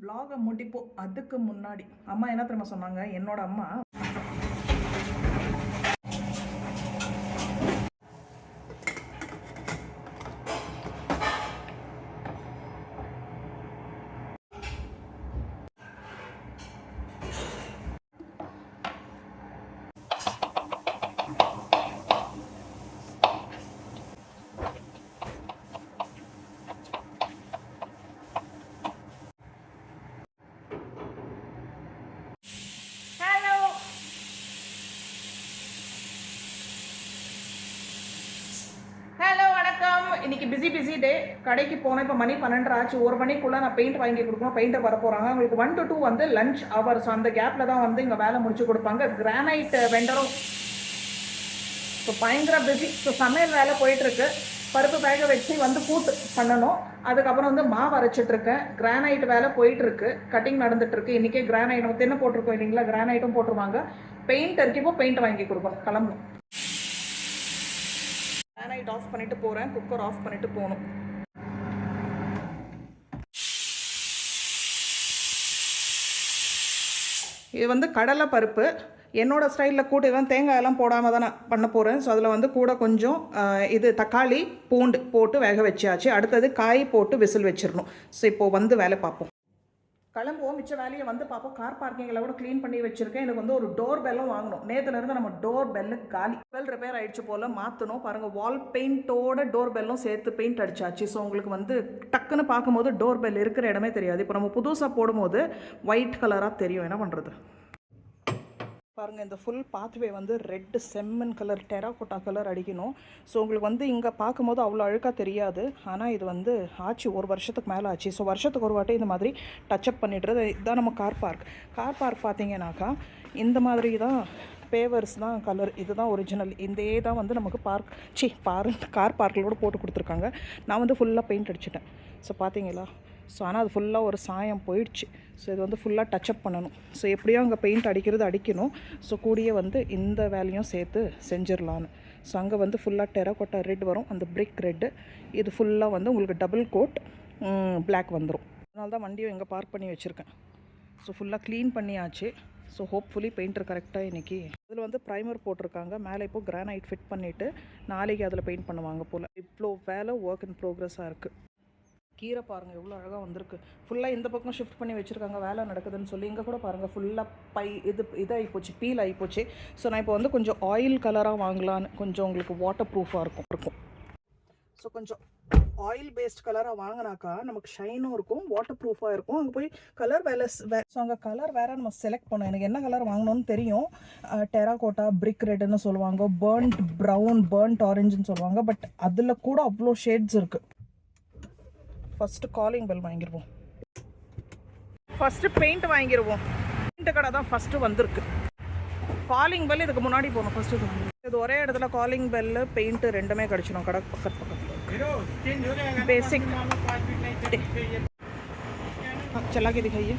vlog முடிப்போம். அதுக்கு முன்னாடி அம்மா என்ன தெரியுமா சொன்னாங்க? என்னோட அம்மா இன்னைக்கு பிஸி டே. கடைக்கு போனேன். இப்போ மணி 12 ஆச்சு. 1 மணிக்குள்ளே நான் பெயிண்ட் வாங்கி கொடுக்கணும். பெயிண்டர் வர போகிறாங்க. உங்களுக்கு 1 to 2 வந்து லஞ்ச் ஹவர்ஸ். அந்த கேப்பில் தான் வந்து இங்கே வேலை முடிச்சு கொடுப்பாங்க. கிரானைட் வெண்டரும் இப்போ பயங்கர பிஸி. ஸோ சமையல் வேலை போயிட்டுருக்கு. பருப்பு வேக வச்சு வந்து கூட்டு பண்ணணும். அதுக்கப்புறம் வந்து மாவு அரைச்சிட்ருக்கேன். கிரானைட் வேலை போயிட்டுருக்கு. கட்டிங் நடந்துட்டுருக்கு. இன்றைக்கே கிரானைட் நம்ம தின்னு போட்டிருக்கோம் இல்லைங்களா, கிரானைட்டும் போட்டுருவாங்க. பெயிண்டருக்கு இப்போ பெயிண்ட் வாங்கி கொடுக்கணும். கிளம்பணும். கிரானைட் ஆஃப் பண்ணிட்டு போகிறேன். குக்கர் ஆஃப் பண்ணிட்டு போகணும். இது வந்து கடலை பருப்பு. என்னோட ஸ்டைலில் கூட இதெல்லாம் தேங்காயெல்லாம் போடாமல் தான் நான் பண்ண போகிறேன். ஸோ அதில் வந்து கூட கொஞ்சம் இது தக்காளி பூண்டு போட்டு வேக வச்சாச்சு. அடுத்தது காய் போட்டு விசில் வச்சிடணும். ஸோ இப்போது வந்து வேலை பார்ப்போம். கிளம்புவோம். மிச்ச வேலையை வந்து பார்ப்போம். கார் பார்க்கிங்கில் கூட க்ளீன் பண்ணி வச்சுருக்கேன். எனக்கு வந்து ஒரு டோர் பெல்லும் வாங்கணும். நேற்றுலேருந்து நம்ம டோர் பெல்லு காலி. பெல் ரிப்பேர் ஆகிடுச்சு போல், மாற்றணும். பாருங்கள், வால் பெயிண்ட்டோட டோர் பெல்லும் சேர்த்து பெயிண்ட் அடிச்சாச்சு. ஸோ உங்களுக்கு வந்து டக்குன்னு பார்க்கும்போது டோர் பெல் இருக்கிற இடமே தெரியாது. இப்போ நம்ம புதுசாக போடும்போது ஒயிட் கலராக தெரியும். என்ன பண்ணுறது பாருங்கள். இந்த ஃபுல் பாத்வே வந்து ரெட் செம்மன் கலர் டெராகோட்டா கலர் அடிக்கணும். ஸோ உங்களுக்கு வந்து இங்கே பார்க்கும்போது அவ்வளோ அழுக்காக தெரியாது. ஆனால் இது வந்து ஆச்சு, 1 வருஷத்துக்கு மேலே ஆச்சு. ஸோ வருஷத்துக்கு ஒரு வாட்டி இந்த மாதிரி டச்சப் பண்ணிடுறது. இதுதான் நம்ம கார் பார்க் பார்த்தீங்கன்னாக்கா இந்த மாதிரி தான் பேவர்ஸ் தான் கலர். இதுதான் ஒரிஜினல். இதே தான் வந்து நமக்கு கார் பார்க்கிலோடு போட்டு கொடுத்துருக்காங்க. நான் வந்து ஃபுல்லாக பெயிண்ட் அடிச்சிட்டேன். ஸோ பார்த்தீங்களா? ஸோ ஆனால் அது ஃபுல்லாக ஒரு சாயம் போயிடுச்சு. ஸோ இது வந்து ஃபுல்லாக டச்சப் பண்ணணும். ஸோ எப்படியும் அங்கே பெயிண்ட் அடிக்கணும். ஸோ கூடிய வந்து இந்த வேலையும் சேர்த்து செஞ்சிடலான்னு. ஸோ அங்கே வந்து ஃபுல்லாக டெராகோட்டா ரெட் வரும், அந்த பிரிக் ரெட்டு. இது ஃபுல்லாக வந்து உங்களுக்கு டபுள் கோட் பிளாக் வந்துடும். அதனால தான் வண்டியும் இங்கே பார்க் பண்ணி வச்சுருக்கேன். ஸோ ஃபுல்லாக க்ளீன் பண்ணியாச்சு. ஸோ ஹோப்ஃபுல்லி பெயிண்டர் கரெக்டாக இன்றைக்கி அதில் வந்து ப்ரைமர் போட்டிருக்காங்க. மேலே இப்போது கிரானைட் ஃபிட் பண்ணிவிட்டு நாளைக்கு அதில் பெயிண்ட் பண்ணுவாங்க போல். இவ்வளோ வேலை ஒர்க் இன் ப்ரோக்ரஸாக இருக்குது. கீரை பாருங்கள் எவ்வளோ அழகாக வந்திருக்கு. ஃபுல்லாக இந்த பக்கம் ஷிஃப்ட் பண்ணி வச்சுருக்காங்க வேலை நடக்குதுன்னு சொல்லி. இங்கே கூட பாருங்கள் ஃபுல்லாக இதாகிப்போச்சு, பீல் ஆகிப்போச்சு. ஸோ நான் இப்போ வந்து கொஞ்சம் ஆயில் கலராக வாங்கலான்னு. கொஞ்சம் உங்களுக்கு வாட்டர் ப்ரூஃபாக இருக்கும். ஸோ கொஞ்சம் ஆயில் பேஸ்ட் கலராக வாங்கினாக்கா நமக்கு ஷைனும் இருக்கும், வாட்டர் ப்ரூஃபாக இருக்கும். அங்கே போய் கலர் ஸோ அங்கே கலர் வேறு நம்ம செலக்ட் பண்ணோம். எனக்கு என்ன கலர் வாங்கணும்னு தெரியும். டெராகோட்டா, பிரிக் ரெட்டுன்னு சொல்லுவாங்க, பர்ன்ட் ப்ரௌன், பர்ன்ட் ஆரஞ்சுன்னு சொல்லுவாங்க. பட் அதில் கூட அவ்வளோ ஷேட்ஸ் இருக்குது. ஃபஸ்ட்டு காலிங் பெல் வாங்கிடுவோம். ஃபஸ்ட்டு பெயிண்ட் வாங்கிடுவோம். பெயிண்ட் கடை தான் ஃபஸ்ட்டு வந்திருக்கு. காலிங் பெல் இதுக்கு முன்னாடி போகணும். ஃபஸ்ட்டு இது ஒரே இடத்துல காலிங் பெல்லு பெயிண்ட்டு ரெண்டுமே கிடச்சிடும். கடை பக்கத்தில் बेसिक चला के दिखाइए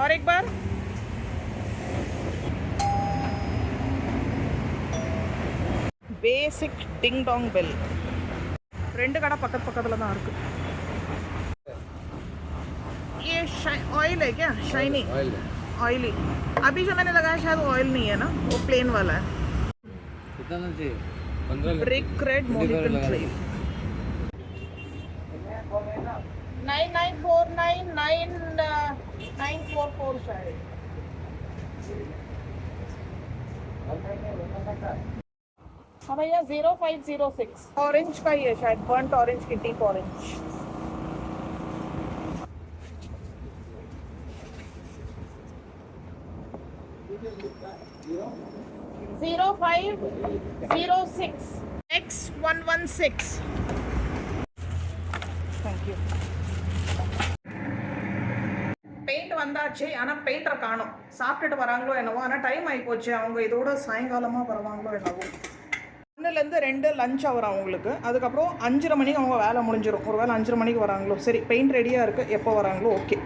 और एक बार. பேசிக் டிங் டாங் பெல். 2 கடை பக்கத்தில் தான் இருக்கு. ये ऑयल है क्या? Shiny oily. अभी जो मैंने लगाया शायद ऑयल नहीं है ना, वो प्लेन वाला है. ब्रिक रेड मोहिकन ट्रेल 99499944 शायद. हाँ भैया 0506 ऑरेंज का ही है शायद. बर्न्ट ऑरेंज की deep orange. (0506) X116. Thank you. Paint வந்தாச்சு. ஆனால் பெயிண்டரை காணும். சாப்பிட்டுட்டு வராங்களோ என்னவோ. ஆனால் டைம் ஆகிப்போச்சு. அவங்க இதோட சாயங்காலமாக வருவாங்களோ என்னவோ. 1லேருந்து 2 லஞ்ச் அவர் அவங்களுக்கு. அதுக்கப்புறம் 5:30 மணிக்கு அவங்க வேலை முடிஞ்சிடும். ஒரு வேளை 5:30 மணிக்கு வராங்களோ. சரி, பெயிண்ட் ரெடியாக இருக்குது. எப்போ வராங்களோ ஓகே.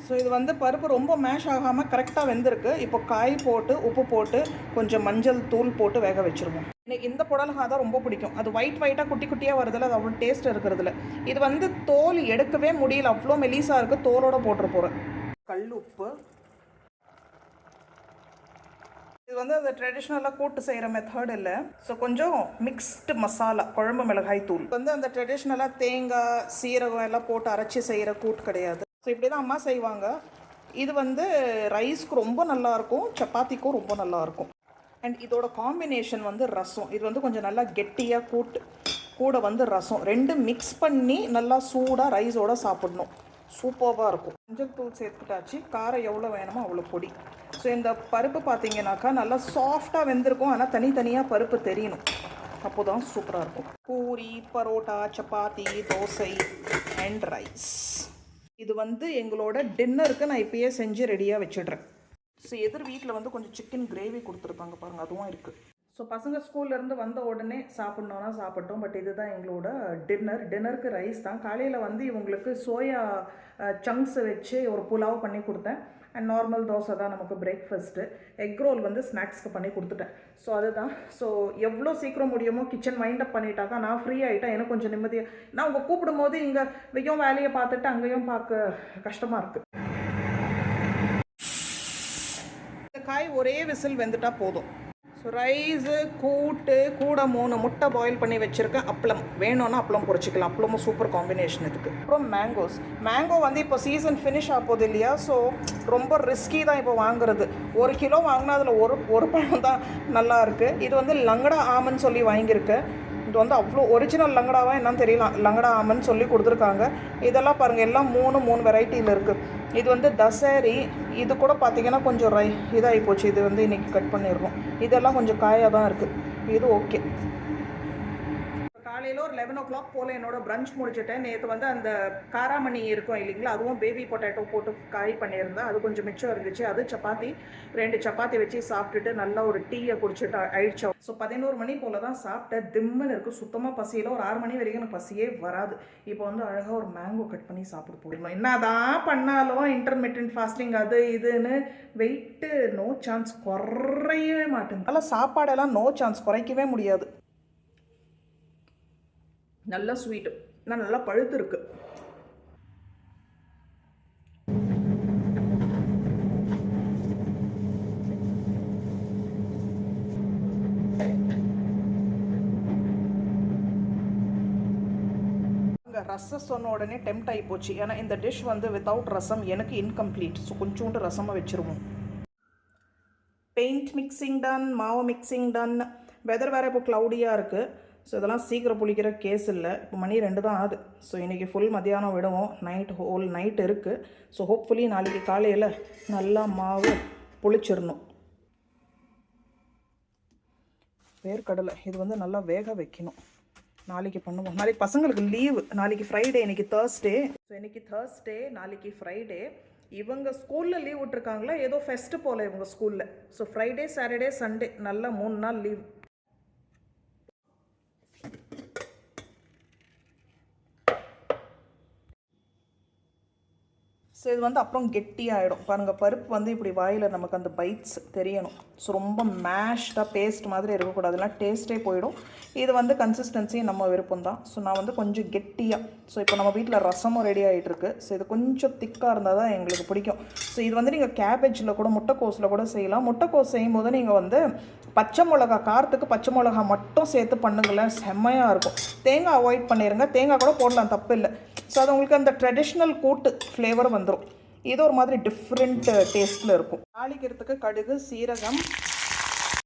ஸோ இது வந்து பருப்பு ரொம்ப மேஷ் ஆகாமல் கரெக்டாக வெந்திருக்கு. இப்போ காய் போட்டு உப்பு போட்டு கொஞ்சம் மஞ்சள் தூள் போட்டு வேக வச்சுருவோம். எனக்கு இந்த புடலங்கா தான் ரொம்ப பிடிக்கும். அது ஒயிட்டாக குட்டி குட்டியாக வருதில்ல, அது அவ்வளோ டேஸ்ட் இருக்கிறதுல. இது வந்து தோல் எடுக்கவே முடியல, அவ்வளோ மெலிசாக இருக்குது. தோலோடு போட்டுற போகிறேன். கல் உப்பு. இது வந்து அந்த ட்ரெடிஷ்னலாக கூட்டு செய்கிற மெத்தட் இல்லை. ஸோ கொஞ்சம் மிக்ஸ்டு மசாலா, குழம்பு மிளகாய் தூள் வந்து அந்த ட்ரெடிஷ்னலாக தேங்காய் சீரகம் எல்லாம் போட்டு அரைச்சி செய்கிற கூட்டு கிடையாது. ஸோ இப்படி தான் அம்மா செய்வாங்க. இது வந்து ரைஸ்க்கு ரொம்ப நல்லாயிருக்கும், சப்பாத்திக்கும் ரொம்ப நல்லாயிருக்கும். அண்ட் இதோட காம்பினேஷன் வந்து ரசம். இது வந்து கொஞ்சம் நல்லா கெட்டியாக கூட வந்து ரசம் ரெண்டும் மிக்ஸ் பண்ணி நல்லா சூடாக ரைஸோடு சாப்பிடணும். சூப்பராக இருக்கும். மஞ்சள் தூள் சேர்த்துட்டாச்சு. காரம் எவ்வளோ வேணுமோ அவ்வளோ பொடி. ஸோ இந்த பருப்பு பார்த்தீங்கன்னாக்கா நல்லா சாஃப்டாக வெந்திருக்கும், ஆனால் தனித்தனியாக பருப்பு தெரியணும். அப்போ தான் சூப்பராக இருக்கும். Puri, parotta, chapati, dosa and rise. இது வந்து எங்களோட டின்னருக்கு நான் இப்பயே செஞ்சு ரெடியாக வச்சிடுறேன். ஸோ எதிர் வீட்டில் வந்து கொஞ்சம் சிக்கன் கிரேவி கொடுத்துருப்பாங்க பாருங்கள், அதுவும் இருக்குது. ஸோ பசங்க ஸ்கூல்லேருந்து வந்த உடனே சாப்பிட்ணுன்னா சாப்பிட்டோம். பட் இதுதான் எங்களோட டின்னருக்கு ரைஸ் தான். காலையில் வந்து இவங்களுக்கு சோயா சங்க்ஸை வச்சு ஒரு புலாவ் பண்ணி கொடுத்தேன். அண்ட் நார்மல் தோசை தான் நமக்கு பிரேக்ஃபாஸ்ட்டு. எக் ரோல் வந்து ஸ்நாக்ஸ்க்கு பண்ணி கொடுத்துட்டேன். ஸோ அதுதான். ஸோ எவ்வளோ சீக்கிரம் முடியுமோ கிச்சன் மைண்டப் பண்ணிட்டாக்கா நான் ஃப்ரீ ஆகிட்டேன். எனக்கு கொஞ்சம் நிம்மதியாக. நான் அவங்க கூப்பிடும்போது இங்கே வெய்யும் வேலையை பார்த்துட்டு அங்கேயும் பார்க்க கஷ்டமாக இருக்குது. இந்த காய் ஒரே விசில் வெந்துட்டா போதும். ஸோ ரைஸு கூட்டு கூட 3 முட்டை பாயில் பண்ணி வச்சுருக்கேன். அப்பளம் வேணும்னா அப்பளம் பொரிச்சிக்கலாம். அப்பளமும் சூப்பர் காம்பினேஷன் இதுக்கு. அப்புறம் மேங்கோ வந்து இப்போ சீசன் ஃபினிஷ் ஆகுது இல்லையா? ஸோ ரொம்ப ரிஸ்கி தான் இப்போ வாங்குறது. 1 கிலோ வாங்கினா அதில் ஒரு பழம் தான் நல்லா இருக்குது. இது வந்து லங்கடா ஆமன்னு சொல்லி வாங்கியிருக்கேன். இது வந்து அவ்வளோ ஒரிஜினல் லங்கடாவாக என்னன்னு தெரியல, லங்கடா ஆமன்னு சொல்லி கொடுத்துருக்காங்க. இதெல்லாம் பாருங்கள், எல்லாம் 3 வெரைட்டியில் இருக்குது. இது வந்து தசரி. இது கூட பார்த்திங்கன்னா கொஞ்சம் இதாகி போச்சு. இது வந்து இன்றைக்கி கட் பண்ணிடுறோம். இதெல்லாம் கொஞ்சம் காயாக தான் இருக்குது. இது ஓகே. காலையில் ஒரு 11 o'clock போல் என்னோட பிரஞ்ச் முடிச்சுட்டேன். நேற்று வந்து அந்த காராமணி இருக்கும் இல்லைங்களா, அதுவும் பேபி பொட்டேட்டோ போட்டு காய் பண்ணியிருந்தேன். அது கொஞ்சம் மிச்சம் இருந்துச்சு. அது சப்பாத்தி 2 சப்பாத்தி வச்சு சாப்பிட்டுட்டு நல்லா ஒரு டீயை குடிச்சிட்டு ஆயிடுச்சு. ஸோ 11 மணி போல் தான் சாப்பிட்டேன். திம்முன்னு இருக்குது. சுத்தமாக பசியில் ஒரு 6 மணி வரைக்கும் எனக்கு பசியே வராது. இப்போ வந்து அழகாக ஒரு மேங்கோ கட் பண்ணி சாப்பிட்டு போயிடணும். என்னதான் பண்ணாலும் இன்டர்மிட்டன்ட் ஃபாஸ்டிங் அது இதுன்னு வெயிட்டு நோ சான்ஸ் குறையவே மாட்டேங்குது. அதெல்லாம் சாப்பாடெல்லாம் நோ சான்ஸ் குறைக்கவே முடியாது. நல்ல ஸ்வீட்டு, ஆனால் நல்லா பழுத்து இருக்கு. ரசம் சொன்ன உடனே டெம்ட் ஆகி போச்சு. ஏன்னா இந்த டிஷ் வந்து வித்தவுட் ரசம் எனக்கு இன்கம்ப்ளீட். ஸோ கொஞ்சோண்டு ரசமாக வச்சுருவோம். பெயிண்ட் மிக்சிங் டன், மாவு மிக்சிங் டன். வெதர் வேறு இப்போ க்ளவுடியாக இருக்குது. ஸோ இதெல்லாம் சீக்கிரம் புளிக்கிற கேஸ் இல்லை. இப்போ மணி 2 தான் ஆகுது. ஸோ இன்றைக்கி ஃபுல் மதியானம் விடுவோம். ஹோல் நைட் இருக்குது. ஸோ ஹோப்ஃபுல்லி நாளைக்கு காலையில் நல்லா மாவு புளிச்சிடணும். வேர்க்கடலை இது வந்து நல்லா வேக வைக்கணும். நாளைக்கு பண்ணுவோம். நாளைக்கு பசங்களுக்கு லீவு. நாளைக்கு ஃப்ரைடே, இன்றைக்கி தேர்ஸ்டே. ஸோ இன்றைக்கி தேர்ஸ்டே, நாளைக்கு ஃப்ரைடே. இவங்க ஸ்கூலில் லீவ் விட்ருக்காங்களா, ஏதோ ஃபெஸ்ட்டு போல் இவங்க ஸ்கூலில். ஸோ ஃப்ரைடே, சாட்டர்டே, சண்டே நல்லா 3 நாள் லீவ். ஸோ இது வந்து அப்புறம் கெட்டியாகிடும் பாருங்கள். பருப்பு வந்து இப்படி வாயில் நமக்கு அந்த பைட்ஸ் தெரியணும். ஸோ ரொம்ப மேஷ்டாக பேஸ்ட் மாதிரி இருக்கக்கூடாது, இல்லைனா டேஸ்ட்டே போயிடும். இது வந்து கன்சிஸ்டன்சி நம்ம விருப்பம் தான். ஸோ நான் வந்து கொஞ்சம் கெட்டியாக. ஸோ இப்போ நம்ம வீட்டில் ரசமும் ரெடி ஆகிட்டுருக்கு. ஸோ இது கொஞ்சம் திக்காக இருந்தால் தான் எங்களுக்கு பிடிக்கும். ஸோ இது வந்து நீங்கள் கேபேஜில் கூட முட்டைக்கோஸில் கூட செய்யலாம். முட்டைக்கோஸ் செய்யும்போது நீங்கள் வந்து பச்சை மிளகா, காரத்துக்கு பச்சை மிளகா மட்டும் சேர்த்து பண்ணுங்களேன், செம்மையாக இருக்கும். தேங்காய் அவாய்ட் பண்ணிடுங்க. தேங்காய் கூட போடலாம், தப்பு இல்லை. ஸோ அது உங்களுக்கு அந்த ட்ரெடிஷ்னல் கூட்டு ஃப்ளேவர் வந்துடும். இது ஒரு மாதிரி டிஃப்ரெண்ட் டேஸ்ட்டில் இருக்கும். தாளிக்கிறதுக்கு கடுகு, சீரகம்,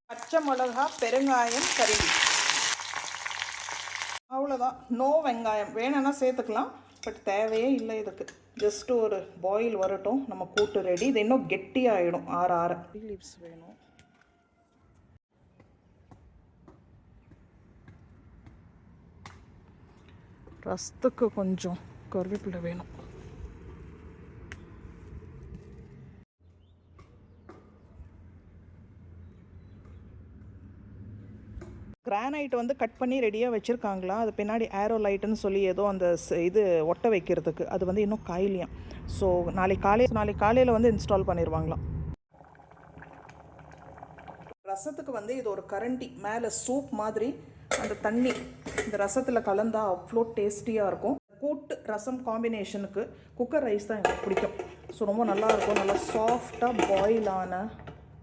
பச்சை மிளகா, பெருங்காயம், கறி. அவ்வளோதான். நோ வெங்காயம். வேணும்னா சேர்த்துக்கலாம், பட் தேவையே இல்லை இதுக்கு. ஜஸ்ட்டு ஒரு பாயில் வரட்டும், நம்ம கூட்டு ரெடி. இது இன்னும் கெட்டியாகிடும் ஆற. லீவ்ஸ் வேணும். ரசத்துக்கு கொஞ்சம் கருவேப்பிலை வேணும். கிரானைட் வந்து கட் பண்ணி ரெடியாக வச்சுருக்காங்களா, அது பின்னாடி ஏரோ லைட்டுன்னு சொல்லி ஏதோ அந்த இது ஒட்ட வைக்கிறதுக்கு, அது வந்து இன்னும் காயிலையாம். ஸோ நாளைக்கு காலையில் வந்து இன்ஸ்டால் பண்ணிடுவாங்களாம். ரசத்துக்கு வந்து இது ஒரு கரண்டி மேலே சூப் மாதிரி அந்த தண்ணி இந்த ரசத்தில் கலந்தால் அவ்வளோ டேஸ்டியாக இருக்கும். கூட்டு ரசம் காம்பினேஷனுக்கு குக்கர் ரைஸ் தான் எனக்கு பிடிக்கும். ஸோ ரொம்ப நல்லாயிருக்கும், நல்லா சாஃப்டாக பாயிலான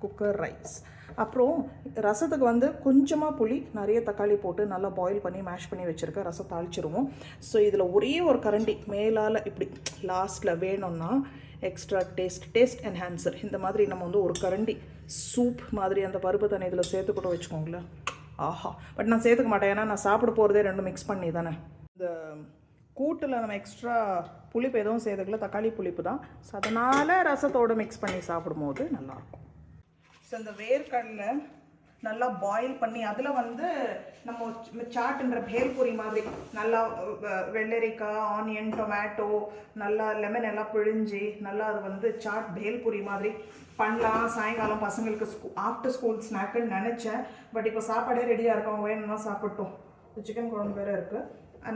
குக்கர் ரைஸ். அப்புறம் ரசத்துக்கு வந்து கொஞ்சமாக புளி, நிறைய தக்காளி போட்டு நல்லா பாயில் பண்ணி மேஷ் பண்ணி வச்சுருக்கேன். ரசம் தாளிச்சிருவோம். ஸோ இதில் ஒரே ஒரு கரண்டி மேலால் இப்படி லாஸ்ட்டில் வேணும்னா எக்ஸ்ட்ரா டேஸ்ட் என்ஹான்சர் இந்த மாதிரி நம்ம வந்து ஒரு கரண்டி சூப் மாதிரி அந்த பருப்பு தண்ணி இதில் சேர்த்து கூட வச்சுக்கோங்களேன். ஆஹா, பட் நான் சேர்த்துக்க மாட்டேன், ஏன்னா நான் சாப்பிட போகிறதே ரெண்டும் மிக்ஸ் பண்ணி தானே. இந்த கூட்டில் நம்ம எக்ஸ்ட்ரா புளிப்பு எதுவும் சேர்த்துக்கல, தக்காளி புளிப்பு தான். ஸோ அதனால் ரசத்தோடு மிக்ஸ் பண்ணி சாப்பிடும்போது நல்லாயிருக்கும். ஸோ இந்த வேர்க்கடலை நல்லா பாயில் பண்ணி அதில் வந்து நம்ம சாட்டுன்ற பேல்பூரி மாதிரி நல்லா வெள்ளரிக்காய், ஆனியன், டொமேட்டோ, நல்லா லெமன் எல்லாம் பிழிஞ்சி நல்லா அது வந்து சாட் பேல்பூரி மாதிரி பண்ணலாம். சாயங்காலம் பசங்களுக்கு ஆஃப்டர் ஸ்கூல் ஸ்நாக்குன்னு நினச்சேன். பட் இப்போ சாப்பாடே ரெடியாக இருக்கும், வேணும்னா சாப்பிட்டோம். சிக்கன் குழம்பு வேறு இருக்குது.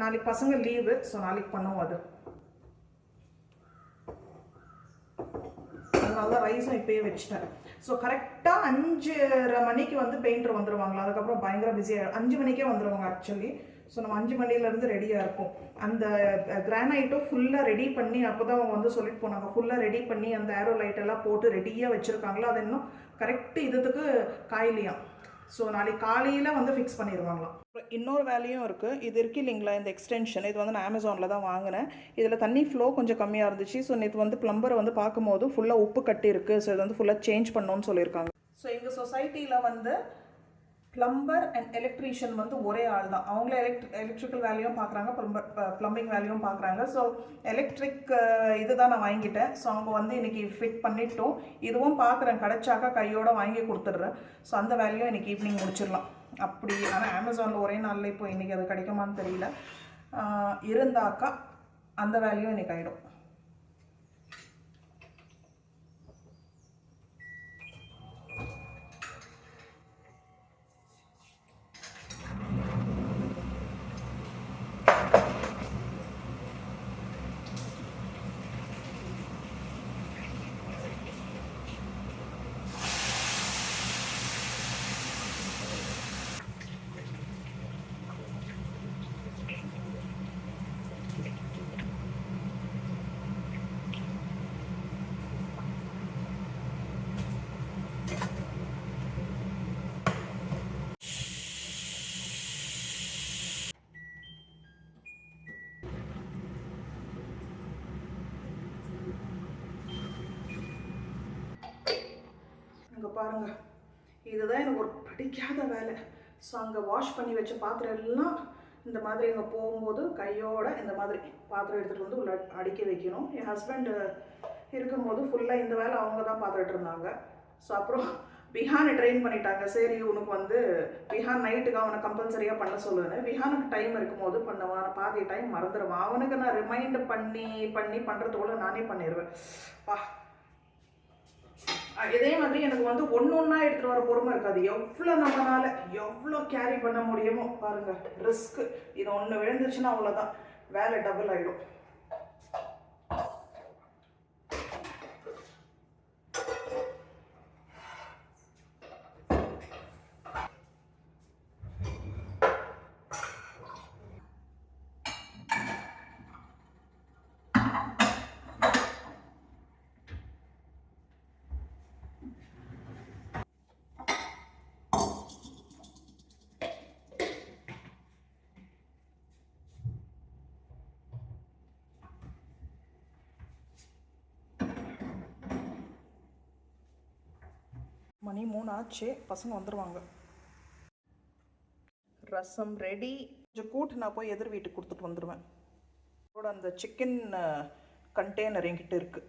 நாளைக்கு பசங்க லீவு, ஸோ நாளைக்கு பண்ணுவோம். அது அதனால தான் ரைஸும் இப்போயே வச்சுட்டேன். ஸோ கரெக்டாக 5:30 மணிக்கு வந்து பெயிண்டர் வந்துடுவாங்களா, அதுக்கப்புறம் பயங்கர பிஸியாக 5 மணிக்கே வந்துடுவாங்க ஆக்சுவலி. ஸோ நம்ம 5 மணிலேருந்து ரெடியாக இருக்கும். அந்த கிரானைட்டும் ஃபுல்லாக ரெடி பண்ணி அப்போ தான் அவங்க வந்து சொல்லிட்டு போனாங்க, ஃபுல்லாக ரெடி பண்ணி அந்த ஏரோ லைட்டெல்லாம் போட்டு ரெடியாக வச்சுருக்காங்களா, அது இன்னும் கரெக்டு இதுக்கு காயிலையாம். ஸோ நாளைக்கு காலையில் வந்து ஃபிக்ஸ் பண்ணிடுவாங்களாம். இன்னொரு வேலையும் இருக்குது. இது இருக்குது இல்லைங்களா, இந்த எக்ஸ்டென்ஷன், இது வந்து நான் அமேசானில் தான் வாங்கினேன். இதில் தண்ணி ஃப்ளோ கொஞ்சம் கம்மியாக இருந்துச்சு. ஸோ நேற்று வந்து ப்ளம்பரை வந்து பார்க்கும்போது ஃபுல்லாக உப்பு கட்டி இருக்குது. ஸோ இது வந்து ஃபுல்லாக சேஞ்ச் பண்ணணும்னு சொல்லியிருக்காங்க. ஸோ எங்கள் சொசைட்டியில் வந்து ப்ளம்பர் அண்ட் எலக்ட்ரீஷியன் வந்து ஒரே ஆள் தான். அவங்களே எலக்ட்ரிக்கல் வேலையும் பார்க்குறாங்க, ப்ளம்பிங் வேலையும் பார்க்குறாங்க. ஸோ எலக்ட்ரிக் இது தான் நான் வாங்கிட்டேன். ஸோ அவங்க வந்து இன்றைக்கி ஃபிட் பண்ணிட்டோம். இதுவும் பார்க்குறேன், கிடச்சாக்கா கையோடு வாங்கி கொடுத்துட்றேன். ஸோ அந்த வேலையும் இன்றைக்கி ஈவினிங் முடிச்சிடலாம் அப்படி. ஆனால் அமேசானில் ஒரே நாளில் இப்போ இன்றைக்கி அது கிடைக்குமான்னு தெரியல. இருந்தாக்கா அந்த வேலையும் இன்றைக்கி ஆகிடும். இங்கே பாருங்கள், இதுதான் எனக்கு ஒரு பிடிக்காத வேலை. ஸோ அங்கே வாஷ் பண்ணி வச்ச பாத்திரம் எல்லாம் இந்த மாதிரி இங்கே போகும்போது கையோட இந்த மாதிரி பாத்திரம் எடுத்துகிட்டு வந்து உள்ள அடிக்க வைக்கணும். என் ஹஸ்பண்ட் இருக்கும்போது ஃபுல்லாக இந்த வேலை அவங்க தான் பார்த்துட்டு இருந்தாங்க. ஸோ அப்புறம் விஹானை ட்ரெயின் பண்ணிட்டாங்க. சரி உனக்கு வந்து விஹான் நைட்டுக்கு அவனை கம்பல்சரியாக பண்ண சொல்லுவேன். விஹானுக்கு டைம் இருக்கும்போது பண்ணுவான், நான் பாதி டைம் மறந்துடுவான். அவனுக்கு நான் ரிமைண்ட் பண்ணி பண்ணுறதோட நானே பண்ணிடுவேன். இதே மாதிரி எனக்கு வந்து ஒன்றா எடுத்துகிட்டு வர பொறுமை இருக்காது. எவ்வளோ நம்மளால் எவ்வளோ கேரி பண்ண முடியுமோ பாருங்கள், ரிஸ்க்கு. இது ஒன்று விழுந்துச்சுன்னா அவ்வளோதான், வேலை டபுள் ஆகிடும். மணி 3 ஆச்சு, பசங்க வந்துடுவாங்க. ரசம் ரெடி. கொஞ்சம் கூட்டு நான் போய் எதிர் வீட்டுக்கு கொடுத்துட்டு வந்துடுவேன். அதோட அந்த சிக்கன் கண்டெய்னர் என்கிட்ட இருக்குது.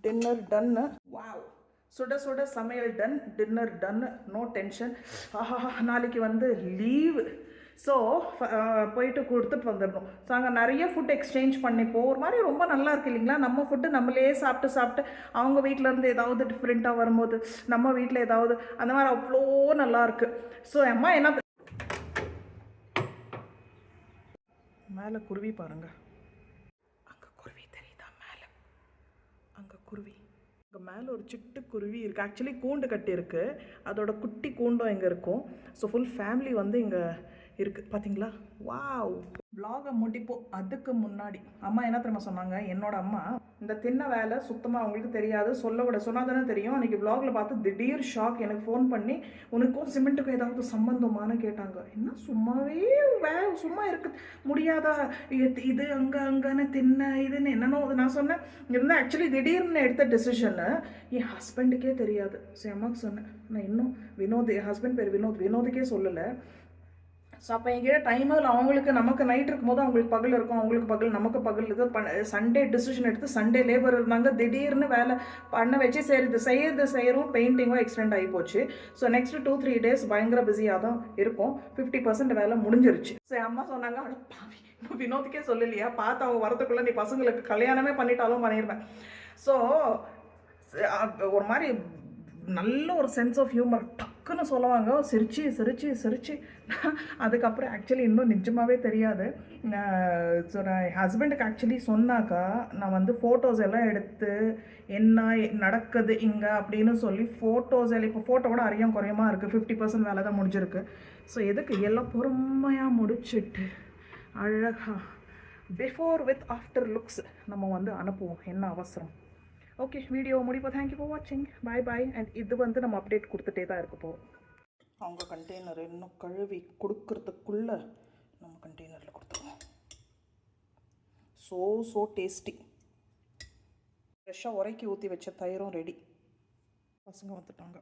டின்னர் டன்னு. வாவ், சுட சுட சமையல் டன், டின்னர் டன்னு, நோ டென்ஷன். ஆஹா, நாளைக்கு வந்து லீவு. ஸோ போயிட்டு கொடுத்துட்டு வந்துடணும். ஸோ அங்கே நிறைய ஃபுட் எக்ஸ்சேஞ்ச் பண்ணிப்போம். ஒரு மாதிரி ரொம்ப நல்லா இருக்குது இல்லைங்களா, நம்ம ஃபுட்டு நம்மளே சாப்பிட்டு அவங்க வீட்டிலேருந்து ஏதாவது டிஃப்ரெண்ட்டாக வரும்போது நம்ம வீட்டில் ஏதாவது அந்த மாதிரி அவ்வளோ நல்லாயிருக்கு. ஸோ அம்மா என்ன மேலே குருவி பாருங்க, அங்கே குருவி தெரியுதா மேலே, அங்கே குருவி, அங்கே மேலே ஒரு சிட்டு குருவி இருக்குது. ஆக்சுவலி கூண்டு கட்டியிருக்கு, அதோட குட்டி கூண்டும் இங்கே இருக்கும். ஸோ ஃபுல் ஃபேமிலி வந்து இங்கே இருக்குது பார்த்தீங்களா. வாவ். vlog-அ முடிப்போம். அதுக்கு முன்னாடி அம்மா என்ன தெரியுமா சொன்னாங்க, என்னோட அம்மா இந்த தின்ன வேலை சுத்தமாக அவங்களுக்கு தெரியாது, சொல்ல விட சொன்னால் தானே தெரியும். அன்றைக்கி vlog-ல பார்த்து திடீர் ஷாக், எனக்கு ஃபோன் பண்ணி உனக்கும் சிமெண்ட்டுக்கும் ஏதாவது சம்மந்தமானு கேட்டாங்க. என்ன சும்மாவே சும்மா இருக்க முடியாதா, இது அங்கே அங்கன்னு தின்ன இதுன்னு என்னென்னோ நான் சொன்னேன். இருந்தால் ஆக்சுவலி திடீர்னு எடுத்த டெசிஷனு என் ஹஸ்பண்டுக்கே தெரியாது. சரி அம்மாவுக்கு சொன்னேன், நான் இன்னும் வினோத், என் ஹஸ்பண்ட் பேர் வினோதுக்கே சொல்லலை. ஸோ அப்போ எங்கேயா டைமும் இல்லை அவங்களுக்கு, நமக்கு நைட் இருக்கும்போது அவங்களுக்கு பகல் இருக்கும், அவங்களுக்கு பகல் நமக்கு பகல். இது சண்டே டிசிஷன் எடுத்து, சண்டே லேபர் இருந்தாங்க, திடீர்னு வேலை பண்ண வச்சு சரி இது செய்யறோம், பெயிண்டிங்கும் எக்ஸ்டெண்ட் ஆகி போச்சு. ஸோ நெக்ஸ்ட் 2-3 days பயங்கர பிஸியாக தான் இருக்கும். 50% வேலை முடிஞ்சிருச்சு. சரி அம்மா சொன்னாங்க, அட பாவி வினோத்துக்கே சொல்லலையா, பார்த்து அவங்க வரத்துக்குள்ளே நீ பசங்களுக்கு கல்யாணமே பண்ணிட்டாலும் பண்ணிடுவேன். ஸோ ஒரு மாதிரி நல்ல ஒரு சென்ஸ் ஆஃப் ஹியூமர் டக்குன்னு சொல்லுவாங்க, சிரிச்சு சிரிச்சு சிரிச்சு. அதுக்கப்புறம் ஆக்சுவலி இன்னும் நிஜமாகவே தெரியாது. ஸோ நான் என் ஹஸ்பண்டுக்கு ஆக்சுவலி சொன்னாக்கா நான் வந்து ஃபோட்டோஸ் எல்லாம் எடுத்து என்ன நடக்குது இங்கே அப்படின்னு சொல்லி ஃபோட்டோஸ் எல்லாம், இப்போ ஃபோட்டோ கூட அரையும் குறையமாக இருக்குது, 50% வேலை தான் முடிஞ்சிருக்கு. ஸோ எதுக்கு எல்லாம் பொறுமையாக முடிச்சுட்டு அழகாக பிஃபோர் வித் ஆஃப்டர் லுக்ஸ் நம்ம வந்து அனுப்புவோம், என்ன அவசரம். ஓகே, வீடியோ முடிப்போம். தேங்க்யூ ஃபார் வாட்சிங், பாய் பாய். அண்ட் இது வந்து நம்ம அப்டேட் கொடுத்துட்டே தான் இருக்க போகிறோம். அவங்க கண்டெய்னர் இன்னும் கழுவி கொடுக்கறதுக்குள்ளே நம்ம கண்டெய்னரில் கொடுத்துருவோம். So tasty. ஃப்ரெஷ்ஷாக உரைக்கி ஊற்றி வச்ச தயிரும் ரெடி. பசங்க வந்துட்டாங்க.